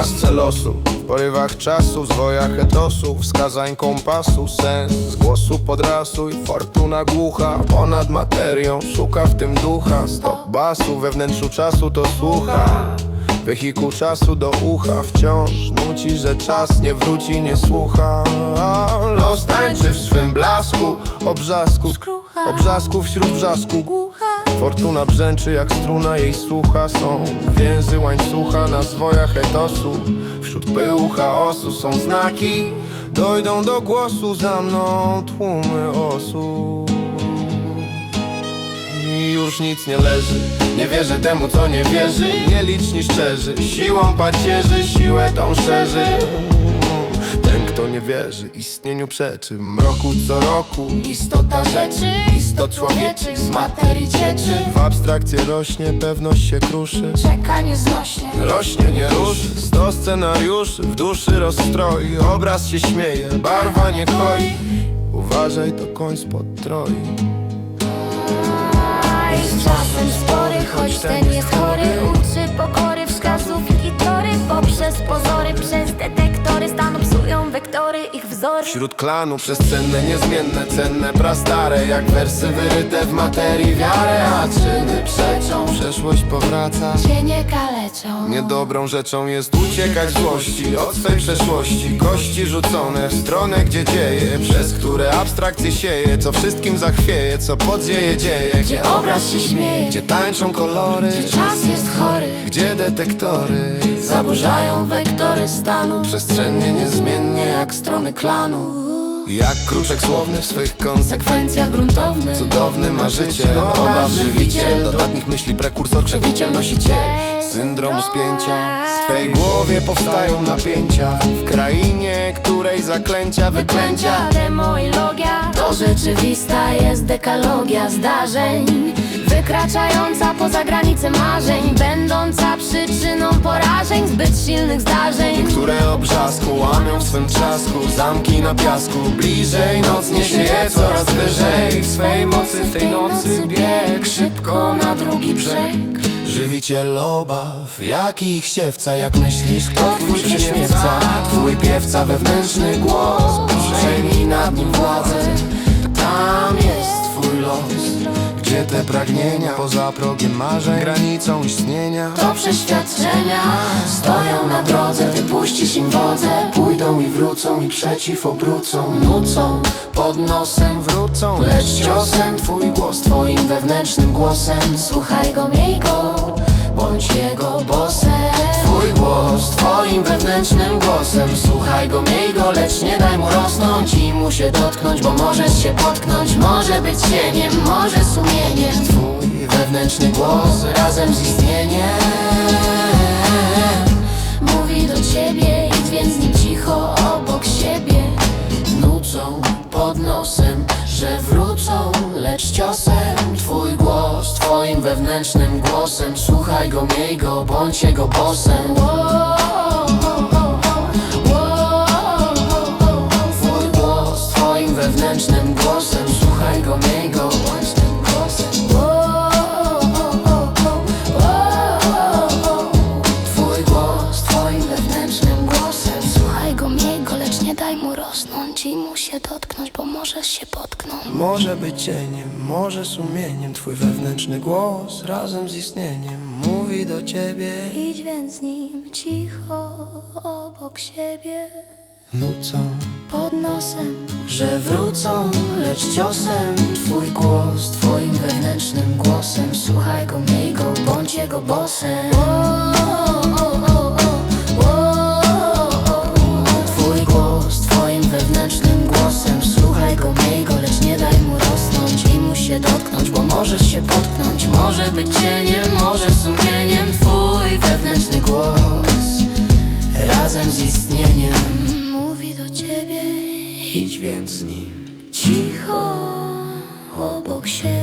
łasce losu, w porywach czasu, w zwojach etosu, wskazań kompasu, sens z głosu podrasuj. Fortuna głucha, ponad materią, szuka w tym ducha. Stop basu, we wnętrzu czasu to słucha. Wehikuł czasu do ucha wciąż nuci, że czas nie wróci, nie słucha. Los tańczy w swym blasku, obrzasku wśród wrzasku. Fortuna brzęczy jak struna, jej słucha. Są więzy łańcucha na zwojach etosu. Wśród pyłu chaosu są znaki, dojdą do głosu za mną tłumy osób. I już nic nie leży, nie wierzę temu co nie wierzy. Nieliczni szczerzy, siłą pacierzy, siłę tą szerzy. Ten kto nie wierzy, istnieniu przeczy. W mroku co roku Istota rzeczy, istot człowieczych z materii cieczy. w abstrakcję rośnie, pewność się kruszy. Czeka nieznośnie, Rośnie, nie ruszy, 100 scenariuszy w duszy rozstroi. Obraz się śmieje, barwa nie koi. Uważaj, to koń spod troi. jest czasem spory, choć ten jest chory. Uczy pokory, wskazówki i tory. Poprzez pozory, przez detektory stanu psują wektory, ich wzory. Wśród klanu przestrzenne, niezmienne, cenne, prastare. Jak wersy wyryte w materii wiarę. A czyny przeczą, przeszłość powraca. Cienie kaleczą, Niedobrą rzeczą jest uciekać złości od swej przeszłości. Kości rzucone w stronę, gdzie dzieje, przez które abstrakcje sieje. Co wszystkim zachwieje, co podzieje dzieje. gdzie obraz się śmieje, Gdzie tańczą kolory, gdzie czas jest chory. gdzie detektory Zaburzają wektory stanu, przestrzennie, niezmiennie jak strony klanu. jak kruczek słowny w swych Sekwencja gruntownych, Cudowny marzyciel, obaw żywiciel, dodatnich myśli prekursor, przewiciel, nosiciel syndromu spięcia. W twej głowie powstają napięcia, w krainie, której zaklęcia, wyklęcia. demo i logia, to rzeczywista jest dekalogia zdarzeń, wykraczająca poza granice marzeń, będąca przyczyną porażeń, zbyt silnych zdarzeń, Które obrzasku łamią w swym trzasku, zamki na piasku. Bliżej noc niesie je coraz wyżej, w swej mocy w tej nocy bieg szybko na drugi brzeg. Żywiciel obaw, jakich siewca, jak myślisz, kto twój prześmiewca? Twój piewca, wewnętrzny głos, przejmij nad nim władzę. Tam jest twój los, gdzie te pragnienia poza progiem marzeń, granicą istnienia. to przeświadczenia stoją na drodze, wypuścisz im wodze, pójdą i wrócą i przeciw obrócą, nucą pod nosem, Wrócą, lecz ciosem twój głos, twoim wewnętrznym głosem. Słuchaj go, miej go, bądź jego bossem. Twój głos, twoim wewnętrznym głosem. Słuchaj go, miej go, lecz nie daj mu rosnąć i mu się dotknąć, bo możesz się potknąć. Może być cieniem, może sumieniem. Twój wewnętrzny głos razem z istnieniem mówi do ciebie, idź więc z nim cicho obok siebie. Nucą pod nosem, że wrócą, lecz ciosem. Twój głos, twoim wewnętrznym głosem. Słuchaj go, miej go, bądź jego bossem. Twój głos, twoim wewnętrznym głosem. Słuchaj go, miej go, bądź tym głosem. Twój głos, twoim wewnętrznym głosem. Słuchaj go, miej go, lecz nie daj mu rosnąć i mu się dotknąć, bo możesz się potknąć. Może być cieniem, może sumieniem. Twój wewnętrzny głos razem z istnieniem mówi do ciebie. Idź więc z nim cicho obok siebie. Nucą, Pod nosem, że wrócą, lecz ciosem. Twój głos, twoim wewnętrznym głosem. Słuchaj go, miej go, bądź jego bossem. Twój głos, twoim wewnętrznym głosem. Słuchaj go, miej go, lecz nie daj mu rosnąć i mu się dotknąć, bo możesz się potknąć. Może być cieniem, może sumieniem. Twój wewnętrzny głos razem z istnieniem mówi do ciebie. idź więc z nim. Cicho obok siebie.